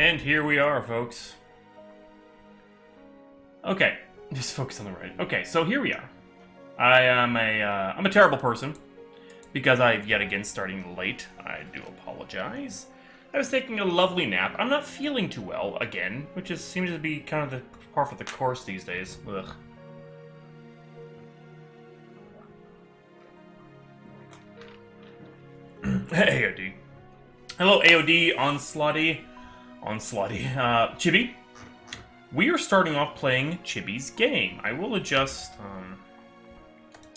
And here we are, folks. Okay, just focus on the right. Okay, so here we are. I'm a terrible person because I've yet again starting late. I do apologize. I was taking a lovely nap. I'm not feeling too well again, which seems to be kind of the par for the course these days. Ugh. AOD. Hello, AOD, Onslaughty. Chibi. We are starting off playing Chibi's game. I will adjust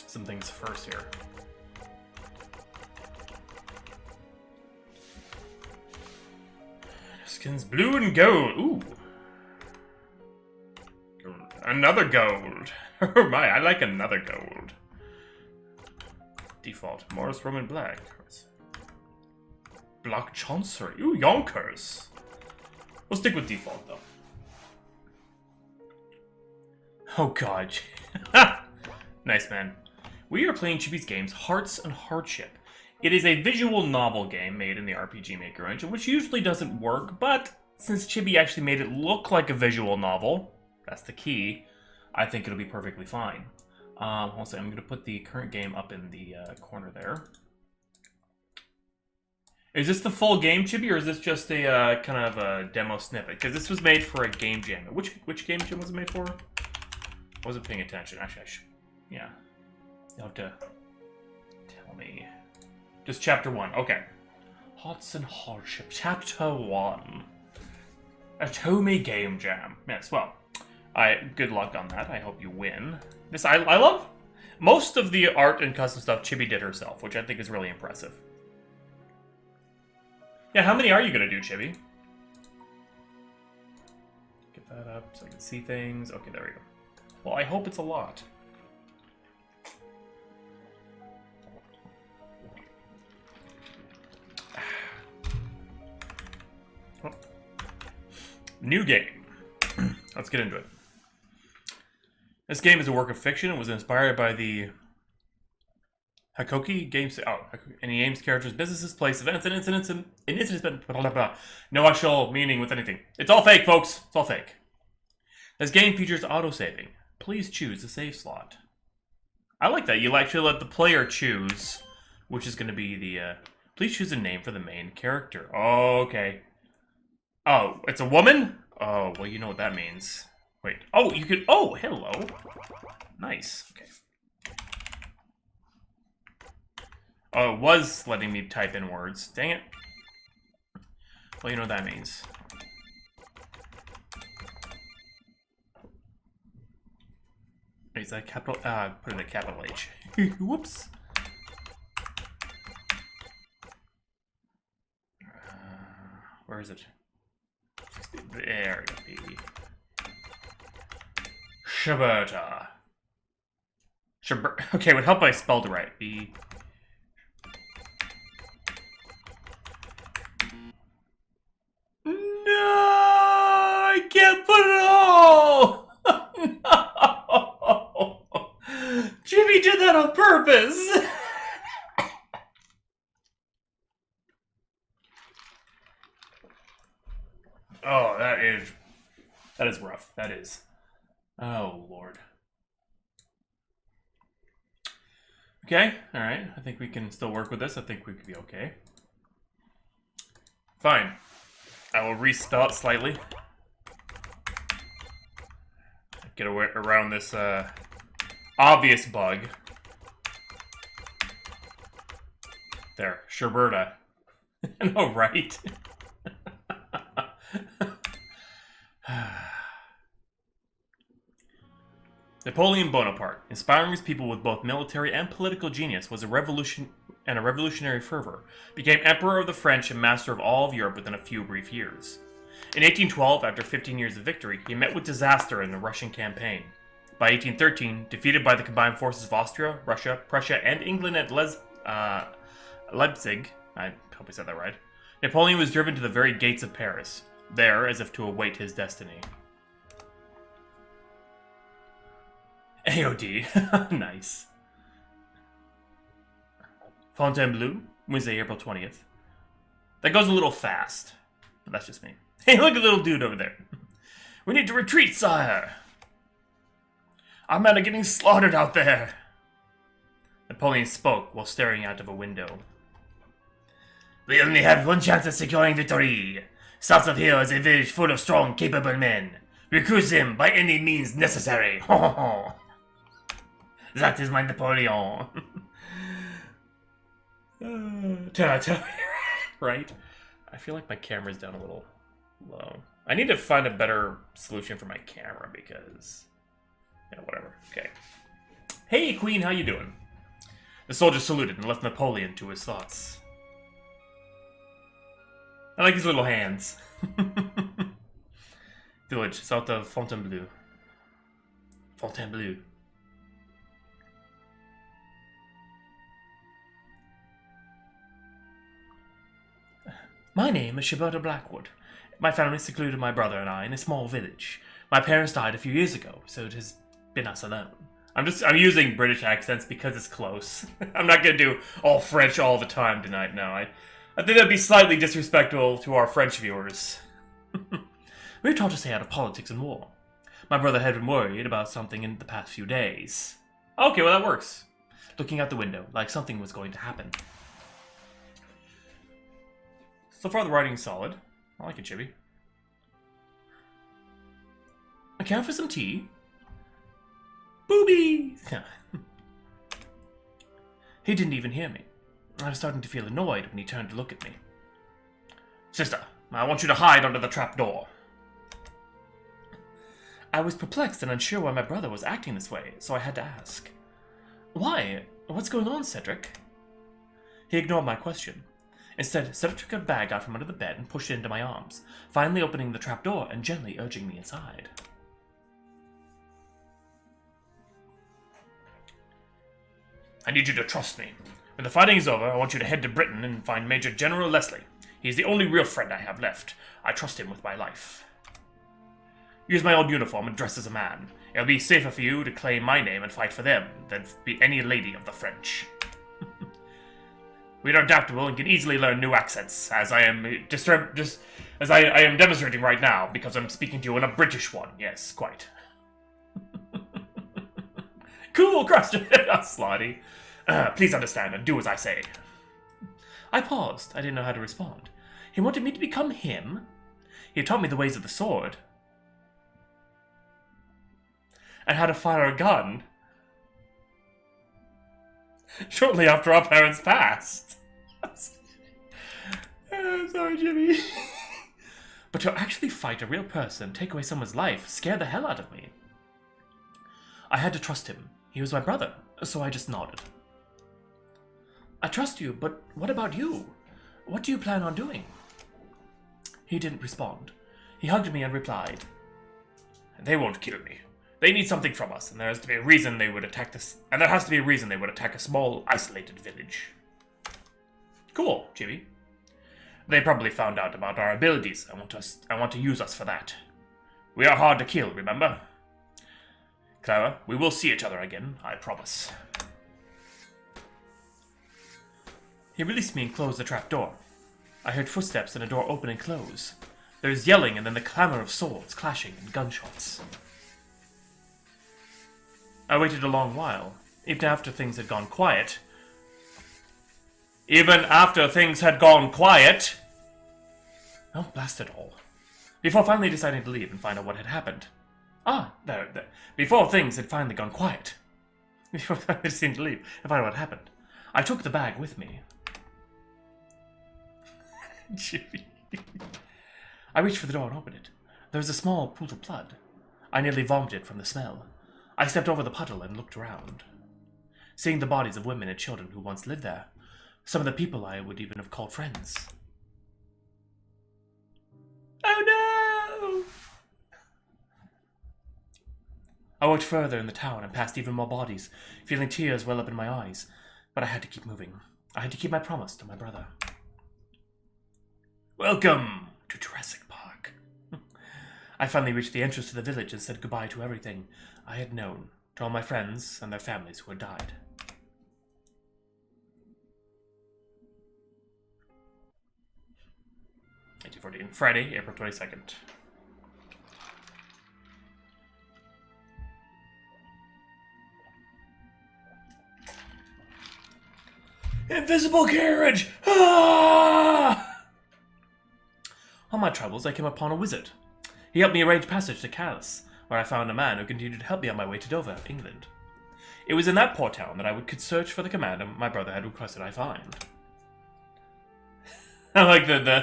some things first here. Skin's blue and gold. Ooh. Another gold. Oh my, I like another gold. Default. Morris Roman Black. Black Chancery. Ooh, Yonkers. We'll stick with default, though. Oh, God. Nice, man. We are playing Chibi's games, Hearts and Hardship. It is a visual novel game made in the RPG Maker engine, which usually doesn't work, but since Chibi actually made it look like a visual novel, that's the key, I think it'll be perfectly fine. Also, I'm going to put the current game up in the corner there. Is this the full game, Chibi, or is this just a kind of a demo snippet? Because this was made for a game jam. Which game jam was it made for? I wasn't paying attention. Actually, yeah. You'll have to tell me. Just chapter 1. Okay. Hearts and Hardship. Chapter 1. Otome game jam. Yes, well. Good luck on that. I hope you win. I love most of the art and custom stuff Chibi did herself, which I think is really impressive. Yeah, how many are you going to do, Chibi? Get that up so I can see things. Okay, there we go. Well, I hope it's a lot. Oh. New game. Let's get into it. This game is a work of fiction. It was inspired by the Hakoki games. And he aims characters, businesses, place, events, and incidents, and incidents, blah, blah, blah. No actual meaning with anything. It's all fake, folks. It's all fake. This game features autosaving. Please choose a save slot. I like that. You actually let the player choose, which is going to be the. Please choose a name for the main character. Oh, okay. Oh, it's a woman? Oh, well, you know what that means. Wait. Oh, you could. Oh, hello. Nice. Okay. Oh, it was letting me type in words. Dang it. Well, you know what that means. Is that capital? Put in a capital H. Whoops. Where is it? There we go, baby. Shaberta. Okay, it would help if I spelled it right. B. No, I can't put it all. No, Jimmy did that on purpose. Oh, that is rough. That is. Oh, Lord. Okay, alright. I think we can still work with this. I think we could be okay. Fine. I will respell it slightly. Get away around this obvious bug. There, Sherberta. I know, right? Napoleon Bonaparte, inspiring his people with both military and political genius, was a revolutionary fervor, became emperor of the French and master of all of Europe within a few brief years. In 1812, after 15 years of victory, he met with disaster in the Russian campaign. By 1813, defeated by the combined forces of Austria, Russia, Prussia, and England at Leipzig, I hope I said that right, Napoleon was driven to the very gates of Paris, there as if to await his destiny. AOD. Nice. Fontainebleau, Wednesday, April 20th. That goes a little fast, but that's just me. Hey, look at the little dude over there. We need to retreat, sire. Our men are getting slaughtered out there. Napoleon spoke while staring out of a window. We only have one chance of securing victory. South of here is a village full of strong, capable men. Recruit them by any means necessary. That is my Napoleon. Right? I feel like my camera's down a little low. I need to find a better solution for my camera because... yeah, whatever. Okay. Hey, Queen, how you doing? The soldier saluted and left Napoleon to his thoughts. I like his little hands. Village, south of Fontainebleau. Fontainebleau. My name is Shaberta Blackwood. My family secluded my brother and I in a small village. My parents died a few years ago, so it has been us alone. I'm using British accents because it's close. I'm not gonna do all French all the time tonight, no. I think that'd be slightly disrespectful to our French viewers. We were taught to stay out of politics and war. My brother had been worried about something in the past few days. Okay, well that works. Looking out the window, like something was going to happen. So far the writing's solid. I like it, Chibi. I care for some tea? Boobies! He didn't even hear me. I was starting to feel annoyed when he turned to look at me. Sister, I want you to hide under the trapdoor. I was perplexed and unsure why my brother was acting this way, so I had to ask. Why? What's going on, Cedric? He ignored my question. Instead, Cedric took a bag out from under the bed and pushed it into my arms, finally opening the trapdoor and gently urging me inside. I need you to trust me. When the fighting is over, I want you to head to Britain and find Major General Leslie. He's the only real friend I have left. I trust him with my life. Use my old uniform and dress as a man. It'll be safer for you to claim my name and fight for them than be any lady of the French. We are adaptable and can easily learn new accents, as I am I am demonstrating right now, because I'm speaking to you in a British one. Yes, quite. Cool, question, Slotty. Please understand and do as I say. I paused. I didn't know how to respond. He wanted me to become him? He taught me the ways of the sword. And how to fire a gun. Shortly after our parents passed. I'm sorry, Jimmy. But to actually fight a real person, take away someone's life, scared the hell out of me. I had to trust him. He was my brother, so I just nodded. I trust you, but what about you? What do you plan on doing? He didn't respond. He hugged me and replied, They won't kill me. They need something from us, and there has to be a reason they would attack this. And there has to be a reason they would attack a small, isolated village. Cool, Chibi. They probably found out about our abilities. I want to use us for that. We are hard to kill, remember? Clara, we will see each other again, I promise. He released me and closed the trapdoor. I heard footsteps and a door open and close. There was yelling and then the clamor of swords clashing and gunshots. I waited a long while, even after things had gone quiet. Even after things had gone quiet! Oh, blast it all. Before finally deciding to leave and find out what had happened. There. Before things had finally gone quiet. Before I decided to leave and find out what happened. I took the bag with me. Chibi. I reached for the door and opened it. There was a small pool of blood. I nearly vomited from the smell. I stepped over the puddle and looked around. Seeing the bodies of women and children who once lived there. Some of the people I would even have called friends. Oh no! I walked further in the town and passed even more bodies, feeling tears well up in my eyes. But I had to keep moving. I had to keep my promise to my brother. Welcome to Jurassic Park. I finally reached the entrance to the village and said goodbye to everything I had known, to all my friends and their families who had died. 2014. Friday, April 22nd. Invisible carriage! Ah! On my travels, I came upon a wizard. He helped me arrange passage to Callus, where I found a man who continued to help me on my way to Dover, England. It was in that poor town that I would search for the commander my brother had requested I find. I like the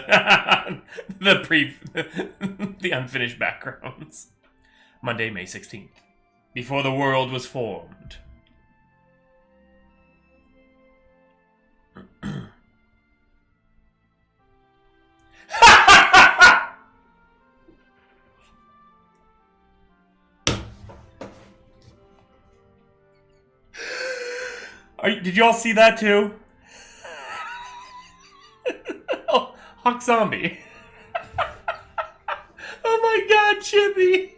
unfinished backgrounds. Monday, May 16th. Before the world was formed. Did you all see that too? Oh, HawkZombie. Oh my god, Chibi.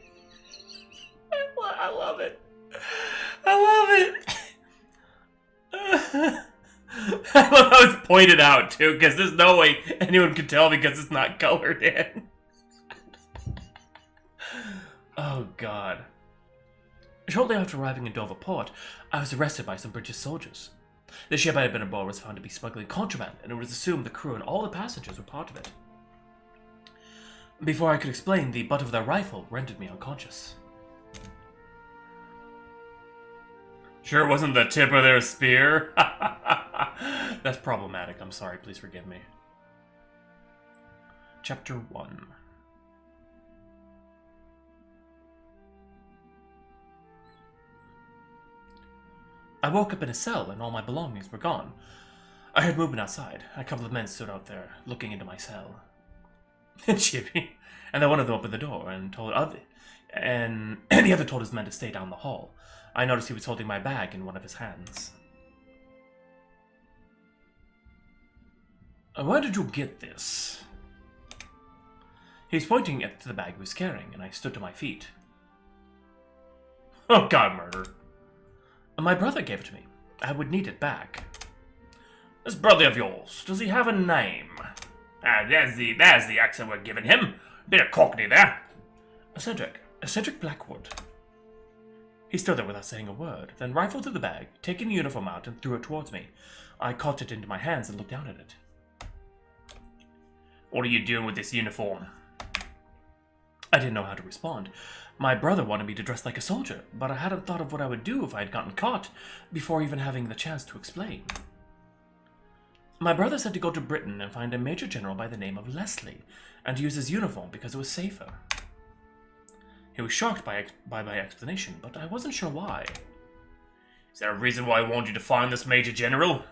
I love it. I love it. I love how it's pointed out too, because there's no way anyone can tell because it's not colored in. Oh god. Shortly after arriving in Dover port, I was arrested by some British soldiers. The ship I had been aboard was found to be smuggling contraband, and it was assumed the crew and all the passengers were part of it. Before I could explain, the butt of their rifle rendered me unconscious. Sure it wasn't the tip of their spear? That's problematic. I'm sorry. Please forgive me. Chapter 1. I woke up in a cell and all my belongings were gone. I heard movement outside. A couple of men stood out there, looking into my cell. Chibi. And then one of them opened the door and told and the other told his men to stay down the hall. I noticed he was holding my bag in one of his hands. Where did you get this? He was pointing to the bag he was carrying, and I stood to my feet. Oh god, murder. My brother gave it to me. I would need it back. This brother of yours, does he have a name? There's the accent we're giving him. Bit of cockney there. Cedric Blackwood. He stood there without saying a word, then rifled through the bag, taking the uniform out and threw it towards me. I caught it into my hands and looked down at it. What are you doing with this uniform? I didn't know how to respond. My brother wanted me to dress like a soldier, but I hadn't thought of what I would do if I had gotten caught, before even having the chance to explain. My brother said to go to Britain and find a major general by the name of Leslie, and use his uniform because it was safer. He was shocked by my explanation, but I wasn't sure why. Is there a reason why I want you to find this major general?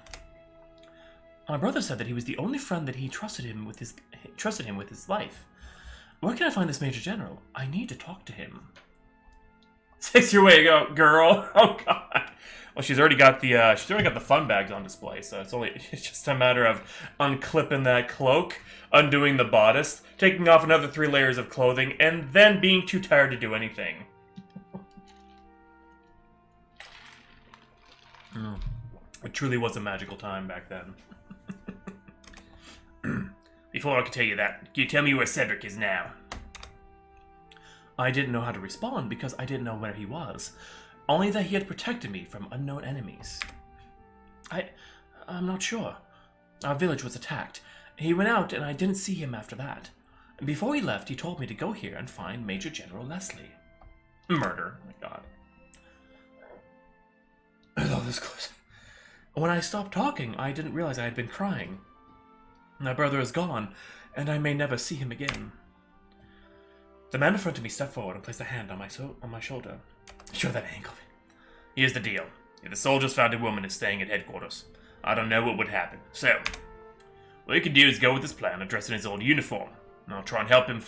My brother said that he was the only friend that he trusted him with his life. Where can I find this major general? I need to talk to him. 6 your way, girl. Oh god. Well, she's already got the fun bags on display, so it's just a matter of unclipping that cloak, undoing the bodice, taking off another 3 layers of clothing, and then being too tired to do anything. It truly was a magical time back then. Before I can tell you that, can you tell me where Cedric is now? I didn't know how to respond because I didn't know where he was. Only that he had protected me from unknown enemies. I'm not sure. Our village was attacked. He went out and I didn't see him after that. Before he left, he told me to go here and find Major General Leslie. Murder. Oh my god. I love this close. When I stopped talking, I didn't realize I had been crying. My brother is gone, and I may never see him again. The man in front of me stepped forward and placed a hand on my shoulder. Sure, that angle. Here's the deal. If the soldiers found a woman is staying at headquarters, I don't know what would happen. So, what you can do is go with this plan and dress in his old uniform. And I'll try and help you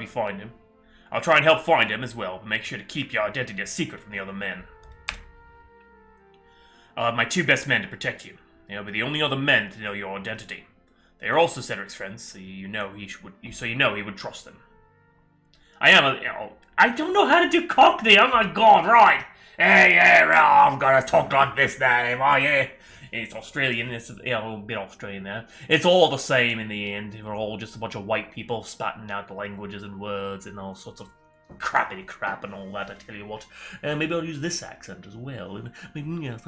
find him. I'll try and help find him as well, but make sure to keep your identity a secret from the other men. I'll have my 2 best men to protect you. They'll be the only other men to know your identity. They are also Cedric's friends, so you know he would trust them. I don't know how to do Cockney. Oh my god, right? Hey, I'm gonna talk like this now. Oh yeah, it's Australian. It's a little bit Australian there. It's all the same in the end. We're all just a bunch of white people spatting out the languages and words and all sorts of crappity crap and all that. I tell you what. Maybe I'll use this accent as well. And maybe yes,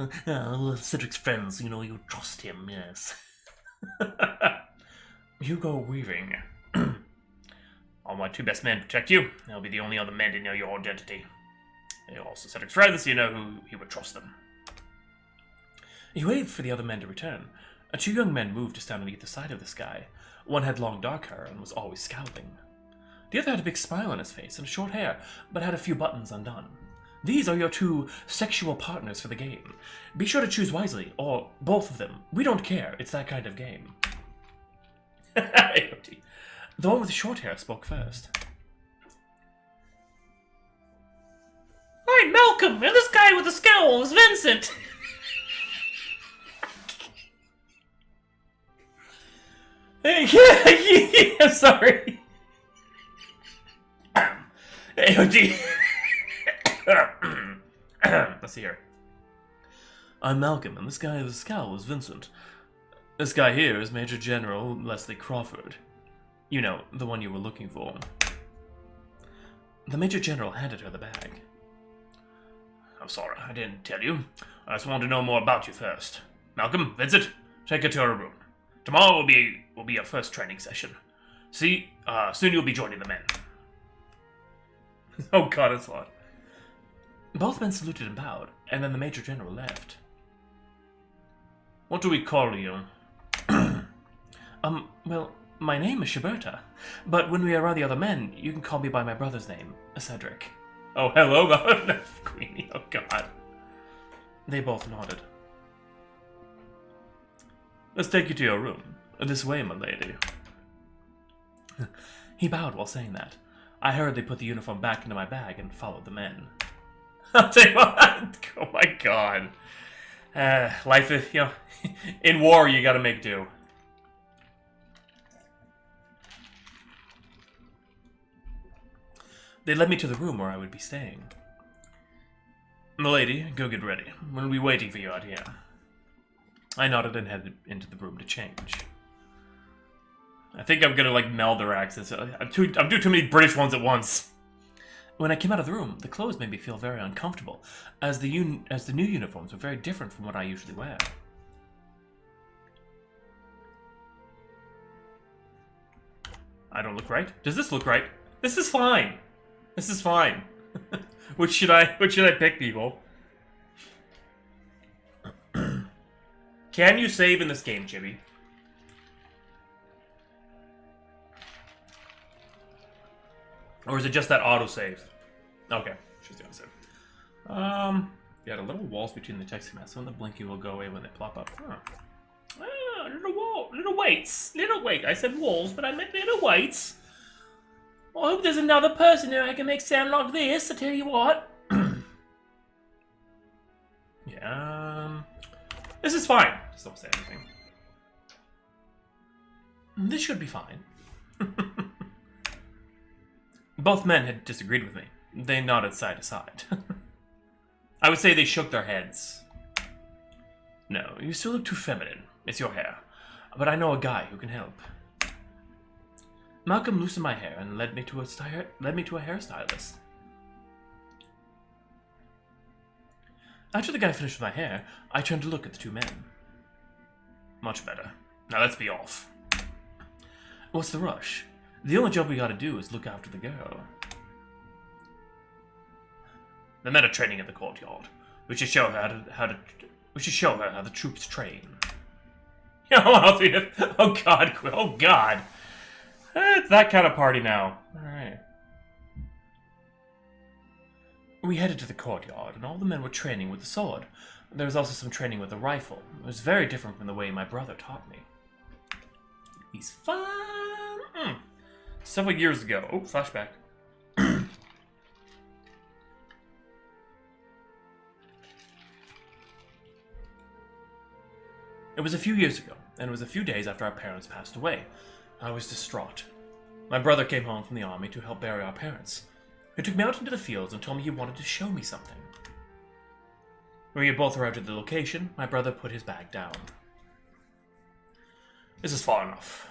Cedric's friends. You know, you trust him. Yes. Hugo Weaving. All my 2 best men protect you. They'll be the only other men to know your identity. They're also Cedric's friends, so you know who he would trust them. He waved for the other men to return. 2 young men moved to stand on either side of this guy. One had long dark hair and was always scowling. The other had a big smile on his face and short hair, but had a few buttons undone. These are your 2 sexual partners for the game. Be sure to choose wisely, or both of them. We don't care, it's that kind of game. The one with the short hair spoke first. I'm Malcolm, and this guy with the scowl is Vincent. Yeah, sorry. AOD. Let's see here. I'm Malcolm, and this guy with the scowl is Vincent. This guy here is Major General Leslie Crawford. You know, the one you were looking for. The Major General handed her the bag. I'm sorry, I didn't tell you. I just wanted to know more about you first. Malcolm, Vincent, take her to her room. Tomorrow will be our first training session. See, soon you'll be joining the men. Oh god, it's hot. Both men saluted and bowed, and then the Major General left. What do we call you? Well, my name is Shiberta, but when we are around the other men, you can call me by my brother's name, Cedric. Oh, hello, Queenie, oh god. They both nodded. Let's take you to your room. This way, my lady. He bowed while saying that. I hurriedly put the uniform back into my bag and followed the men. I'll tell you what, oh my god. Life is, you know, in war you gotta make do. They led me to the room where I would be staying. Milady, go get ready. We'll be waiting for you out here. I nodded and headed into the room to change. I think I'm gonna like meld their accents. I'm doing too many British ones at once. When I came out of the room, the clothes made me feel very uncomfortable, as the new uniforms were very different from what I usually wear. I don't look right. Does this look right? This is fine. This is fine. Which should I pick, people? Can you save in this game, Chibi? Or is it just that autosave? Okay, she's the autosave. Yeah, the little walls between the text and some of the blinking will go away when they plop up. Huh. Ah, little weights. Little weight. I said walls, but I meant little weights. I hope there's another person here I can make sound like this, I tell you what. Yeah, this is fine. Just don't say anything. This should be fine. Both men had disagreed with me. They nodded side to side. I would say they shook their heads. No, you still look too feminine. It's your hair. But I know a guy who can help. Malcolm loosened my hair and led me to a hairstylist. After the guy finished with my hair, I turned to look at the 2 men. Much better. Now let's be off. What's the rush? The only job we gotta do is look after the girl. The men are training in the courtyard. We should show her how the troops train. Oh god, oh god. It's that kind of party now. Alright. We headed to the courtyard, and all the men were training with the sword. There was also some training with the rifle. It was very different from the way my brother taught me. He's fun. Several years ago. Oh, flashback. It was a few years ago, and it was a few days after our parents passed away. I was distraught. My brother came home from the army to help bury our parents. He took me out into the fields and told me he wanted to show me something. When we had both arrived at the location, my brother put his bag down. This is far enough.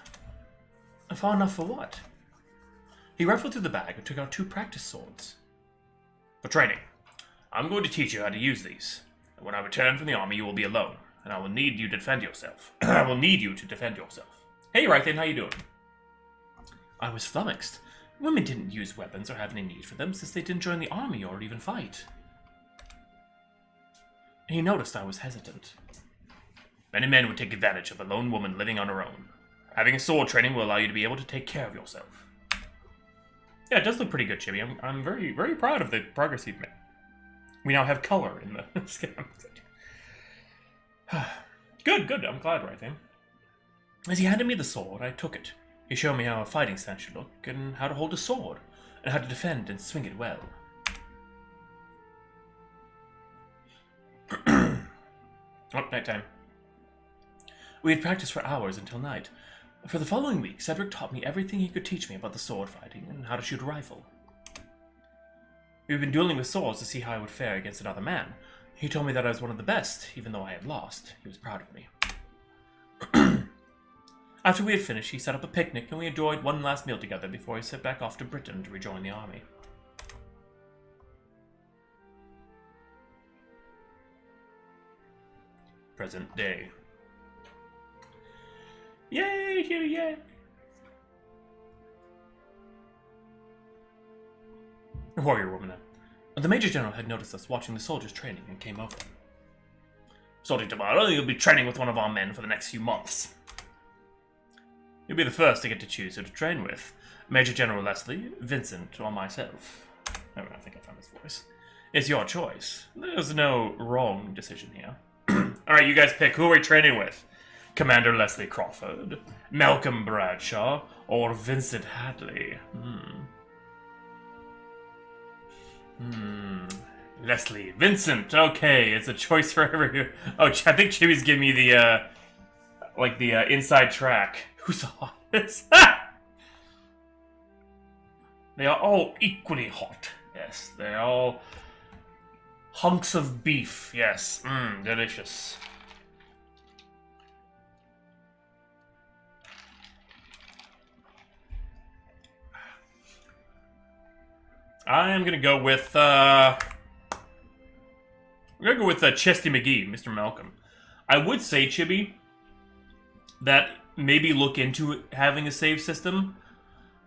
Far enough for what? He rifled through the bag and took out 2 practice swords. For training. I'm going to teach you how to use these. When I return from the army, you will be alone, and I will need you to defend yourself. I will need you to defend yourself. Hey, Rythan, how you doing? I was flummoxed. Women didn't use weapons or have any need for them since they didn't join the army or even fight. He noticed I was hesitant. Many men would take advantage of a lone woman living on her own. Having a sword training will allow you to be able to take care of yourself. Yeah, it does look pretty good, Chibi. I'm very, very proud of the progress you've made. We now have color in the skin. Good, good. I'm glad, Rythan. As he handed me the sword, I took it. He showed me how a fighting stance should look, and how to hold a sword, and how to defend and swing it well. Oh, nighttime. We had practiced for hours until night. For the following week, Cedric taught me everything he could teach me about the sword fighting and how to shoot a rifle. We had been dueling with swords to see how I would fare against another man. He told me that I was one of the best, even though I had lost. He was proud of me. After we had finished, he set up a picnic, and we enjoyed one last meal together before he set back off to Britain to rejoin the army. Present day. Yay, yay, yay! Warrior woman now. The Major General had noticed us watching the soldiers training and came over. Starting tomorrow, you'll be training with one of our men for the next few months. You'll be the first to get to choose who to train with. Major General Leslie, Vincent, or myself. Oh, I think I found his voice. It's your choice. There's no wrong decision here. Alright, you guys pick. Who are we training with? Commander Leslie Crawford, Malcolm Bradshaw, or Vincent Hadley? Leslie. Vincent. Okay, it's a choice for every... Oh, I think Chibi's giving me the, inside track. Who's the hottest? They are all equally hot. Yes, they're all hunks of beef. Yes, delicious. I am gonna go with Chesty McGee, Mr. Malcolm. I would say, Chibi, that maybe look into having a save system,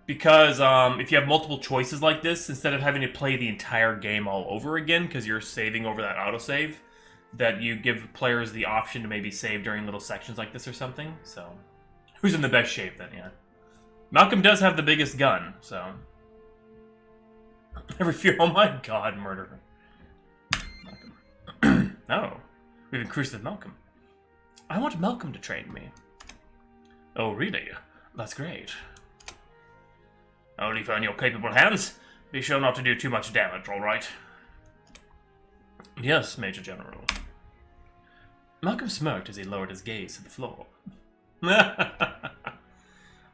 because if you have multiple choices like this, instead of having to play the entire game all over again because you're saving over that autosave, that you give players the option to maybe save during little sections like this or something. So, who's in the best shape then? Yeah, Malcolm does have the biggest gun, so. Every few. Oh my God, murderer. Malcolm. No, we've increased with Malcolm. I want Malcolm to train me. Oh, really? That's great. I'll leave her in your capable hands. Be sure not to do too much damage, all right? Yes, Major General. Malcolm smirked as he lowered his gaze to the floor.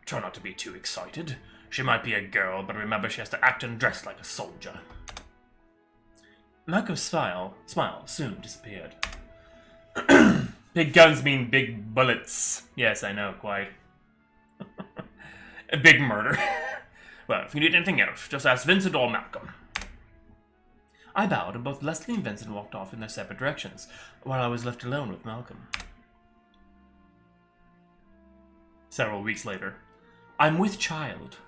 Try not to be too excited. She might be a girl, but remember she has to act and dress like a soldier. Malcolm's smile soon disappeared. Big guns mean big bullets. Yes, I know, quite. A big murder. Well, if you need anything else, just ask Vincent or Malcolm. I bowed, and both Leslie and Vincent walked off in their separate directions, while I was left alone with Malcolm. Several weeks later. I'm with child.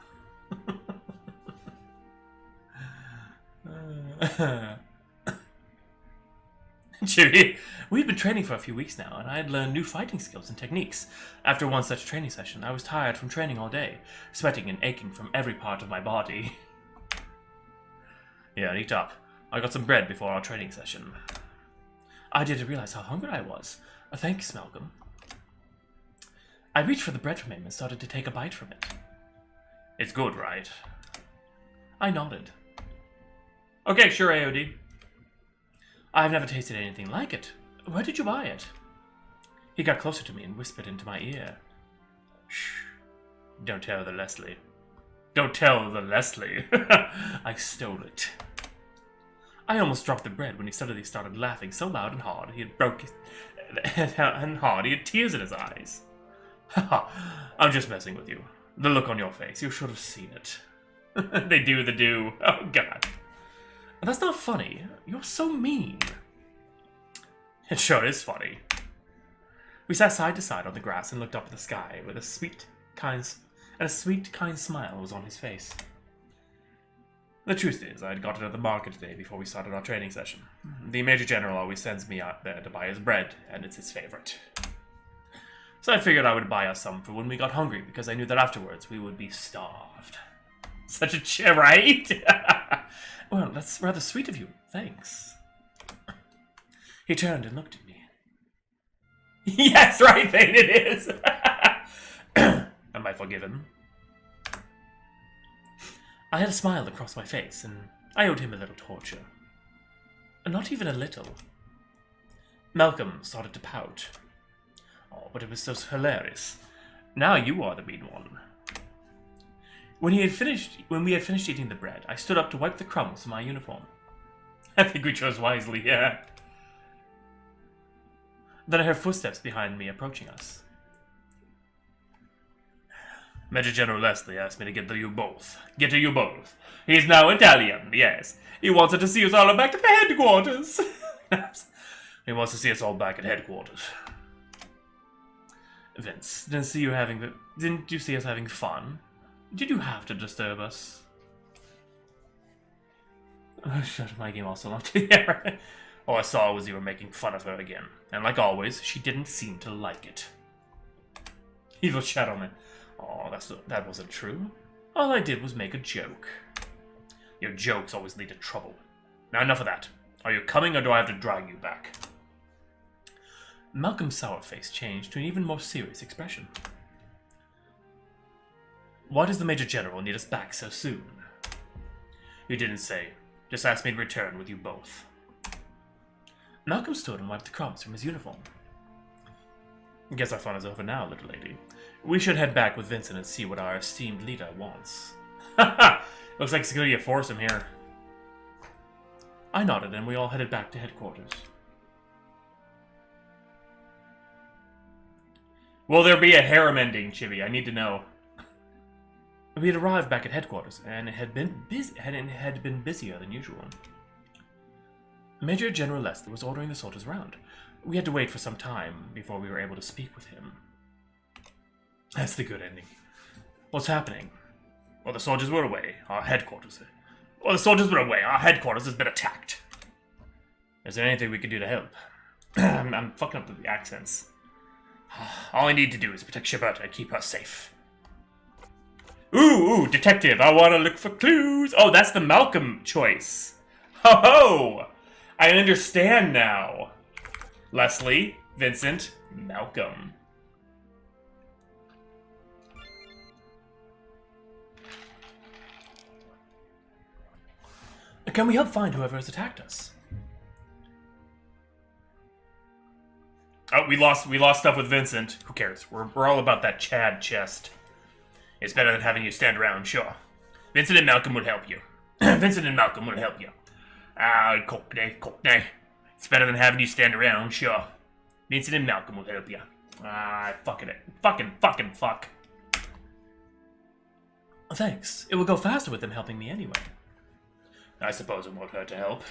Chibi, we'd been training for a few weeks now, and I had learned new fighting skills and techniques. After one such training session, I was tired from training all day, sweating and aching from every part of my body. Yeah, eat up. I got some bread before our training session. I didn't realize how hungry I was. Thanks, Malcolm. I reached for the bread from him and started to take a bite from it. It's good, right? I nodded. Okay, sure, AOD. I've never tasted anything like it. Where did you buy it? He got closer to me and whispered into my ear. Shh. Don't tell the Leslie. Don't tell the Leslie. I stole it. I almost dropped the bread when he suddenly started laughing so loud and hard he had tears in his eyes. Haha, I'm just messing with you. The look on your face, you should have seen it. They do the do. Oh, God. That's not funny. You're so mean. It sure is funny. We sat side to side on the grass and looked up at the sky with a sweet, kind smile was on his face. The truth is, I had got it at the market today before we started our training session. The Major General always sends me out there to buy his bread, and it's his favorite. So I figured I would buy us some for when we got hungry, because I knew that afterwards we would be starved. Such a cheer, right? Well, that's rather sweet of you. Thanks. He turned and looked at me. Yes, right, Thane, it is! Am I forgiven? I had a smile across my face, and I owed him a little torture. Not even a little. Malcolm started to pout. Oh, but it was so hilarious. Now you are the mean one. When we had finished eating the bread, I stood up to wipe the crumbs from my uniform. I think we chose wisely, yeah. Then I heard footsteps behind me approaching us. Major General Leslie asked me to get to you both. Get to you both. He's now Italian, yes. He wanted to see us all back at the headquarters. He wants to see us all back at headquarters. Vince, didn't you see us having fun? Did you have to disturb us? Shut my game also long too. Yeah, right. All I saw was you were making fun of her again. And like always, she didn't seem to like it. Evil Shadowman. Oh, that wasn't true. All I did was make a joke. Your jokes always lead to trouble. Now enough of that. Are you coming or do I have to drag you back? Malcolm's sour face changed to an even more serious expression. Why does the Major General need us back so soon? You didn't say. Just asked me to return with you both. Malcolm stood and wiped the crumbs from his uniform. Guess our fun is over now, little lady. We should head back with Vincent and see what our esteemed leader wants. Haha! Looks like it's gonna be a foursome here. I nodded and we all headed back to headquarters. Will there be a harem ending, Chibi? I need to know. We had arrived back at headquarters, and it had been busier than usual. Major General Leslie was ordering the soldiers around. We had to wait for some time before we were able to speak with him. That's the good ending. What's happening? Well, the soldiers were away. Our headquarters has been attacked. Is there anything we can do to help? I'm fucking up the accents. All I need to do is protect Shiberta and keep her safe. Ooh, detective, I want to look for clues. Oh, that's the Malcolm choice. Ho ho! I understand now. Leslie, Vincent, Malcolm. Can we help find whoever has attacked us? Oh, we lost stuff with Vincent. Who cares? We're all about that Chad chest. It's better than having you stand around, sure. Vincent and Malcolm would help you. Cockney. It's better than having you stand around, sure. Vincent and Malcolm will help you. Fuck. Thanks. It will go faster with them helping me anyway. I suppose it won't hurt to help.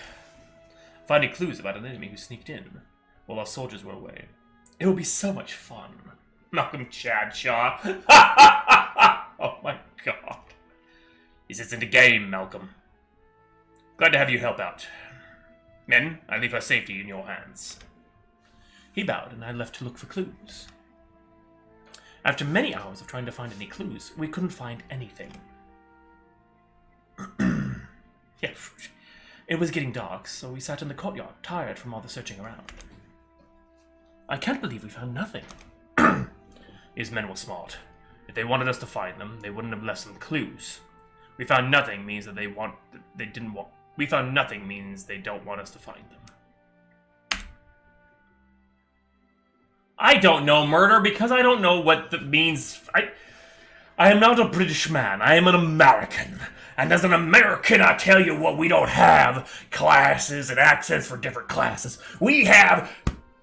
Finding clues about an enemy who sneaked in while our soldiers were away. It will be so much fun. Malcolm Chad Shaw. Oh my god. This isn't a game, Malcolm. Glad to have you help out. Men, I leave her safety in your hands. He bowed and I left to look for clues. After many hours of trying to find any clues, we couldn't find anything. Yeah, it was getting dark, so we sat in the courtyard, tired from all the searching around. I can't believe we found nothing. These men were smart. If they wanted us to find them, they wouldn't have left some clues. We found nothing means that we found nothing means they don't want us to find them. I don't know murder because I don't know what that means. I am not a British man. I am an American. And as an American, I tell you what, we don't have classes and accents for different classes. We have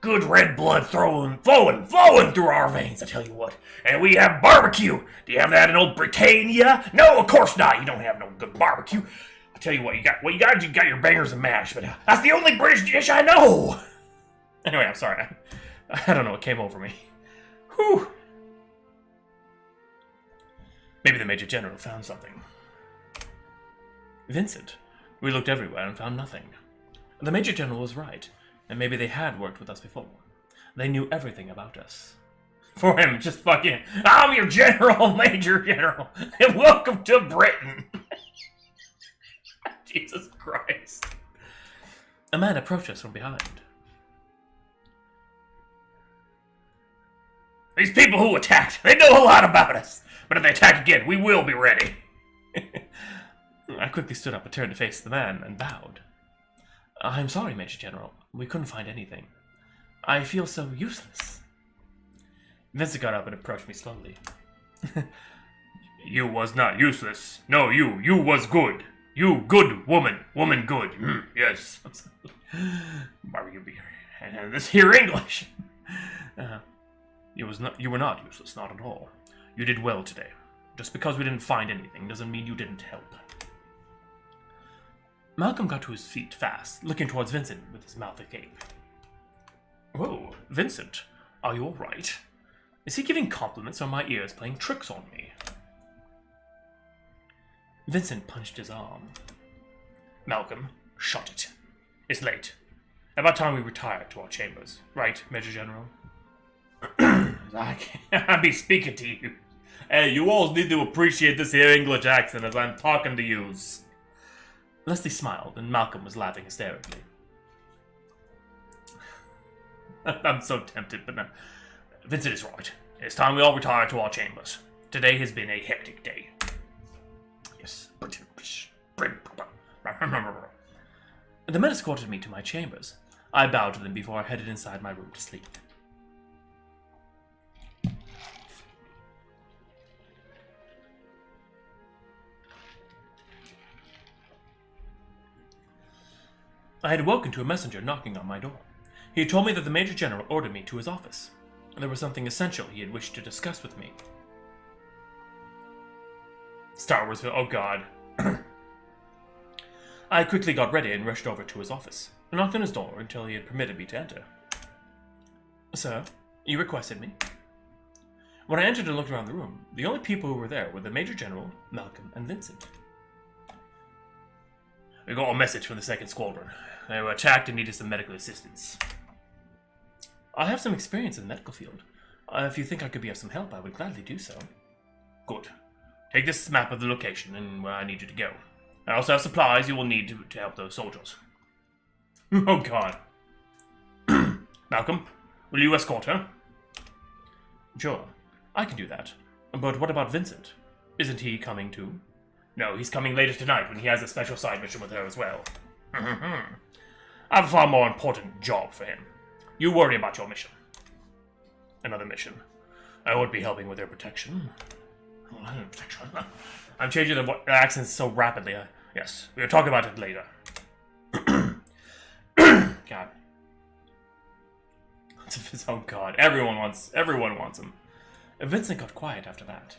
good red blood flowing through our veins, I tell you what. And we have barbecue. Do you have that in old Britannia? No, of course not. You don't have no good barbecue. I tell you what, you got your bangers and mash, but that's the only British dish I know. Anyway, I'm sorry. I don't know what came over me. Whew. Maybe the Major General found something. Vincent. We looked everywhere and found nothing. The Major General was right, and maybe they had worked with us before. They knew everything about us. For him, just fucking, I'm your General, Major General, and welcome to Britain. Jesus Christ. A man approached us from behind. These people who attacked, they know a lot about us. But if they attack again, we will be ready. I quickly stood up and turned to face the man and bowed. I'm sorry, Major General. We couldn't find anything. I feel so useless. Vincent got up and approached me slowly. You was not useless. No, you was good. You good woman. Woman good. Yes. Barbecue beer. And this here English. You were not useless, not at all. You did well today. Just because we didn't find anything doesn't mean you didn't help. Malcolm got to his feet fast, looking towards Vincent with his mouth agape. Whoa, Vincent, are you all right? Is he giving compliments or my ears playing tricks on me? Vincent punched his arm. Malcolm, shut it. It's late. About time we retire to our chambers. Right, Major General? I can't be speaking to you. Hey, you all need to appreciate this here English accent as I'm talking to yous. Leslie smiled, and Malcolm was laughing hysterically. I'm so tempted, but no. Vincent is right. It's time we all retire to our chambers. Today has been a hectic day. Yes. The men escorted me to my chambers. I bowed to them before I headed inside my room to sleep. I had woken to a messenger knocking on my door. He had told me that the Major General ordered me to his office. There was something essential he had wished to discuss with me. Star Wars, oh god. I quickly got ready and rushed over to his office. I knocked on his door until he had permitted me to enter. Sir, you requested me? When I entered and looked around the room, the only people who were there were the Major General, Malcolm, and Vincent. We got a message from the 2nd Squadron. They were attacked and needed some medical assistance. I have some experience in the medical field. If you think I could be of some help, I would gladly do so. Good. Take this map of the location and where I need you to go. I also have supplies you will need to help those soldiers. Oh god. Malcolm, will you escort her? Sure, I can do that. But what about Vincent? Isn't he coming too? No, he's coming later tonight when he has a special side mission with her as well. I have a far more important job for him. You worry about your mission. Another mission. I won't be helping with their protection. I'm changing the accents so rapidly. Yes, we'll talk about it later. God. Oh god, everyone wants him. Vincent got quiet after that.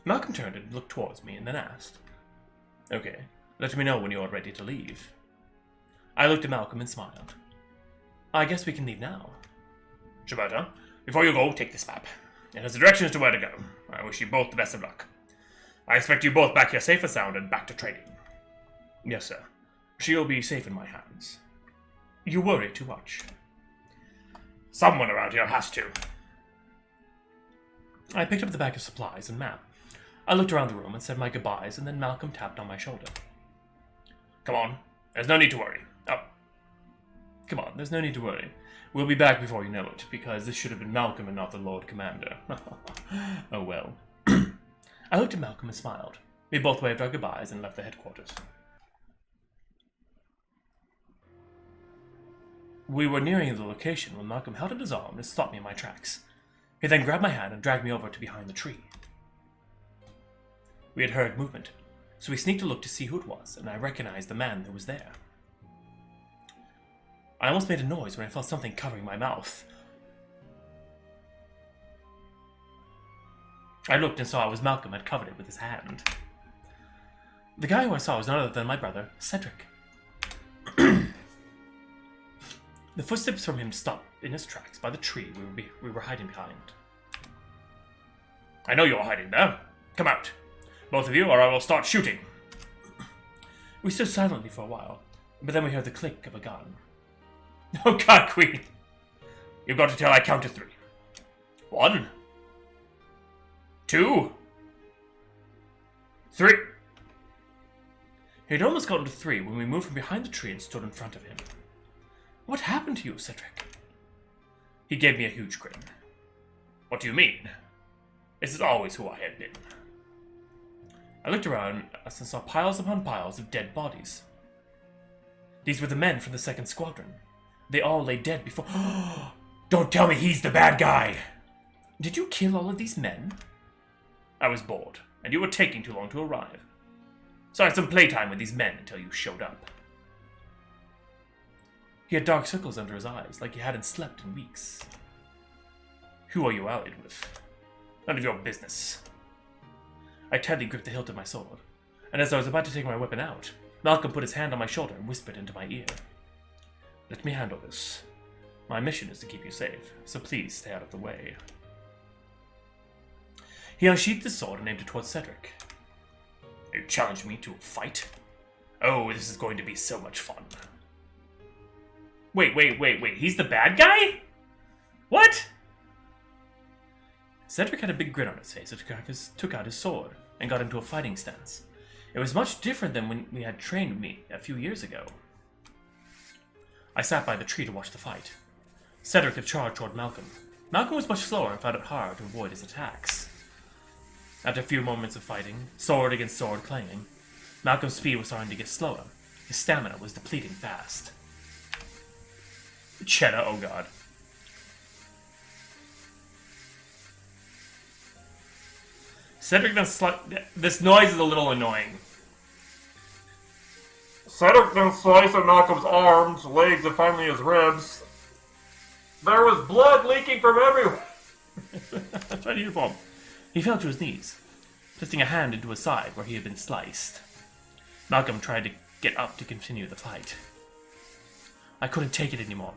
Malcolm turned and looked towards me and then asked, Okay, let me know when you are ready to leave. I looked at Malcolm and smiled. I guess we can leave now. Shibata, before you go, take this map. It has the directions to where to go. I wish you both the best of luck. I expect you both back here safe and sound and back to training. Yes, sir. She'll be safe in my hands. You worry too much. Someone around here has to. I picked up the bag of supplies and map. I looked around the room and said my goodbyes, and then Malcolm tapped on my shoulder. Come on. There's no need to worry. Oh. Come on, there's no need to worry. We'll be back before you know it, because this should have been Malcolm and not the Lord Commander. Oh well. I looked at Malcolm and smiled. We both waved our goodbyes and left the headquarters. We were nearing the location when Malcolm held out his arm and stopped me in my tracks. He then grabbed my hand and dragged me over to behind the tree. We had heard movement, so we sneaked a look to see who it was, and I recognized the man that was there. I almost made a noise when I felt something covering my mouth. I looked and saw it was Malcolm had covered it with his hand. The guy who I saw was none other than my brother, Cedric. The footsteps from him stopped in his tracks by the tree we were hiding behind. I know you're hiding there. Come out. Both of you, or I will start shooting. We stood silently for a while, but then we heard the click of a gun. Oh God, Queen! You've got to till I count to 3. 1, 2, 3. He had almost gotten to 3 when we moved from behind the tree and stood in front of him. What happened to you, Cedric? He gave me a huge grin. What do you mean? This is always who I had been. I looked around us and saw piles upon piles of dead bodies. These were the men from the 2nd Squadron. They all lay dead before— Don't tell me he's the bad guy! Did you kill all of these men? I was bored, and you were taking too long to arrive. So I had some playtime with these men until you showed up. He had dark circles under his eyes, like he hadn't slept in weeks. Who are you allied with? None of your business. I tightly gripped the hilt of my sword, and as I was about to take my weapon out, Malcolm put his hand on my shoulder and whispered into my ear. Let me handle this. My mission is to keep you safe, so please stay out of the way. He unsheathed his sword and aimed it towards Cedric. You challenged me to a fight? Oh, this is going to be so much fun. Wait, he's the bad guy? What? Cedric had a big grin on his face as he took out his sword and got into a fighting stance. It was much different than when we had trained me a few years ago. I sat by the tree to watch the fight. Cedric had charged toward Malcolm. Malcolm was much slower and found it hard to avoid his attacks. After a few moments of fighting, sword against sword clanging, Malcolm's speed was starting to get slower. His stamina was depleting fast. Cheddar, oh God. Cedric then this noise is a little annoying. Cedric then sliced at Malcolm's arms, legs, and finally his ribs. There was blood leaking from everywhere. That's right, uniform. He fell to his knees, twisting a hand into his side where he had been sliced. Malcolm tried to get up to continue the fight. I couldn't take it anymore,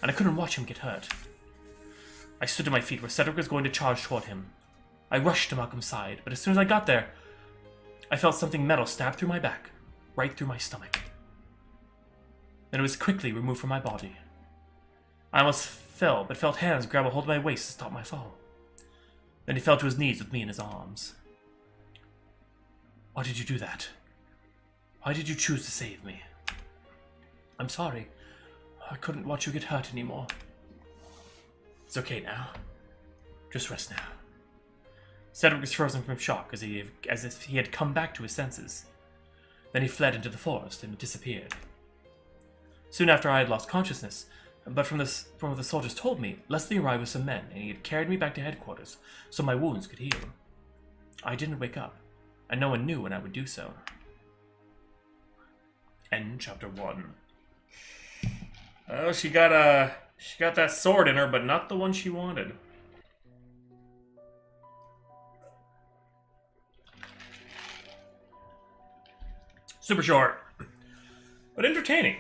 and I couldn't watch him get hurt. I stood to my feet where Cedric was going to charge toward him. I rushed to Malcolm's side, but as soon as I got there, I felt something metal stab through my back, right through my stomach. Then it was quickly removed from my body. I almost fell, but felt hands grab a hold of my waist to stop my fall. Then he fell to his knees with me in his arms. Why did you do that? Why did you choose to save me? I'm sorry. I couldn't watch you get hurt anymore. It's okay now. Just rest now. Cedric was frozen from shock as if he had come back to his senses. Then he fled into the forest and disappeared. Soon after I had lost consciousness, but from what the soldiers told me, Leslie arrived with some men, and he had carried me back to headquarters so my wounds could heal. I didn't wake up, and no one knew when I would do so. End chapter 1. Oh, she got that sword in her, but not the one she wanted. Super short, but entertaining.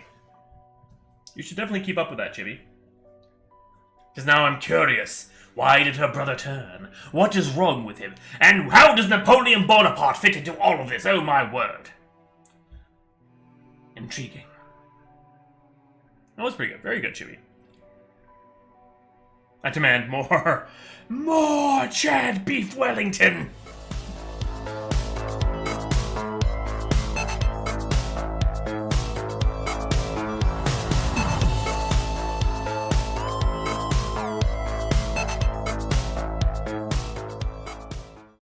You should definitely keep up with that, Chibi. Because now I'm curious. Why did her brother turn? What is wrong with him? And how does Napoleon Bonaparte fit into all of this? Oh my word. Intriguing. That was pretty good. Very good, Chibi. I demand more Chad Beef Wellington!